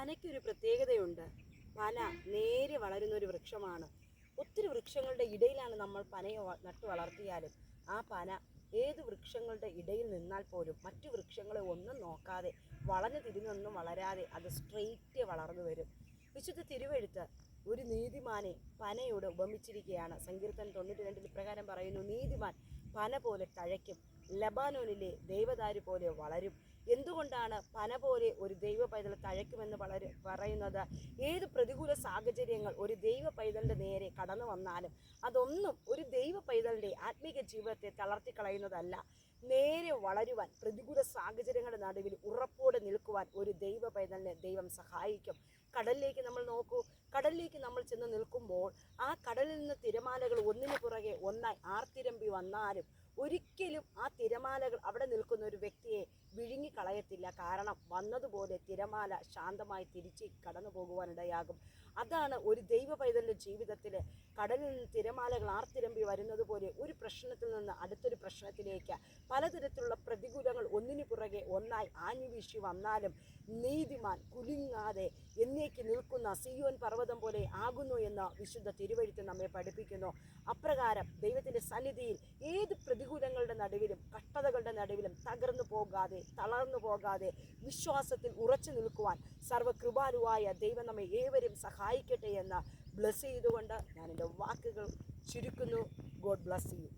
പനയ്ക്കൊരു പ്രത്യേകതയുണ്ട്. പന നേരെ വളരുന്ന ഒരു വൃക്ഷമാണ്. ഒത്തിരി വൃക്ഷങ്ങളുടെ ഇടയിലാണ് നമ്മൾ പനയെ നട്ടു വളർത്തിയാലും ആ പന ഏത് വൃക്ഷങ്ങളുടെ ഇടയിൽ നിന്നാൽ പോലും മറ്റു വൃക്ഷങ്ങളെ ഒന്നും നോക്കാതെ വളഞ്ഞു തിരിഞ്ഞൊന്നും വളരാതെ അത് സ്ട്രെയിറ്റ് വളർന്നു വരും. വിശുദ്ധ തിരുവെഴുത്ത് ഒരു നീതിമാനെ പനയോട് ഉപമിച്ചിരിക്കുകയാണ്. സങ്കീർത്തനം 92 ഇപ്രകാരം പറയുന്നു: നീതിമാൻ പന പോലെ തഴയ്ക്കും, ലബാനോനിലെ ദേവദാരു പോലെ വളരും. എന്തുകൊണ്ടാണ് പന പോലെ ഒരു ദൈവ പൈതൽ തഴയ്ക്കുമെന്ന് പറയുന്നത്? ഏത് പ്രതികൂല സാഹചര്യങ്ങൾ ഒരു ദൈവ പൈതലിൻ്റെ നേരെ കടന്നു വന്നാലും അതൊന്നും ഒരു ദൈവ പൈതലിൻ്റെ ആത്മീക ജീവിതത്തെ തളർത്തിക്കളയുന്നതല്ല. നേരെ വളരുവാൻ, പ്രതികൂല സാഹചര്യങ്ങളുടെ നടുവിൽ ഉറപ്പോടെ നിൽക്കുവാൻ ഒരു ദൈവ പൈതലിനെ ദൈവം സഹായിക്കും. കടലിലേക്ക് നമ്മൾ നോക്കൂ. കടലിലേക്ക് നമ്മൾ ചെന്ന് നിൽക്കുമ്പോൾ ആ കടലിൽ നിന്ന് തിരമാലകൾ ഒന്നിനു പുറകെ ഒന്നായി ആർത്തിരമ്പി വന്നാലും ഒരിക്കലും ആ തിരമാലകൾ അവിടെ നിൽക്കുന്ന ഒരു വ്യക്തിയെ വിഴുങ്ങിക്കളയത്തില്ല. കാരണം വന്നതുപോലെ തിരമാല ശാന്തമായി തിരിച്ച് കടന്നു പോകുവാനിടയാകും. അതാണ് ഒരു ദൈവ പൈതലിൻ്റെ ജീവിതത്തിൽ കടലിൽ നിന്ന് തിരമാലകൾ ആർത്തിരമ്പി വരുന്നത് പോലെ ഒരു പ്രശ്നത്തിൽ നിന്ന് അടുത്തൊരു പ്രശ്നത്തിലേക്ക് പലതരത്തിലുള്ള പ്രതികൂലങ്ങൾ ഒന്നിനു പുറകെ ഒന്നായി ആഞ്ഞു വീശി വന്നാലും നീതിമാൻ കുലുങ്ങാതെ എന്നേക്ക് നിൽക്കുന്ന സിയോൻ പർവ്വതം പോലെ ആകുന്നു എന്ന് വിശുദ്ധ തിരുവെഴുത്ത് നമ്മെ പഠിപ്പിക്കുന്നു. അപ്രകാരം ദൈവത്തിൻ്റെ സന്നിധിയിൽ ഏത് പ്രതികൂലങ്ങളുടെ നടുവിലും കഷ്ടതകളുടെ നടുവിലും തകർന്നു പോകാതെ തളർന്നു പോകാതെ വിശ്വാസത്തിൽ ഉറച്ചു നിൽക്കുവാൻ സർവ്വകൃപാലുവായ ദൈവം നമ്മെ ഏവരും സഹായിക്കട്ടെ എന്ന് ബ്ലസ് ചെയ്തുകൊണ്ട് ഞാൻ എൻ്റെ വാക്കുകൾ ചുരുക്കുന്നു. God bless you.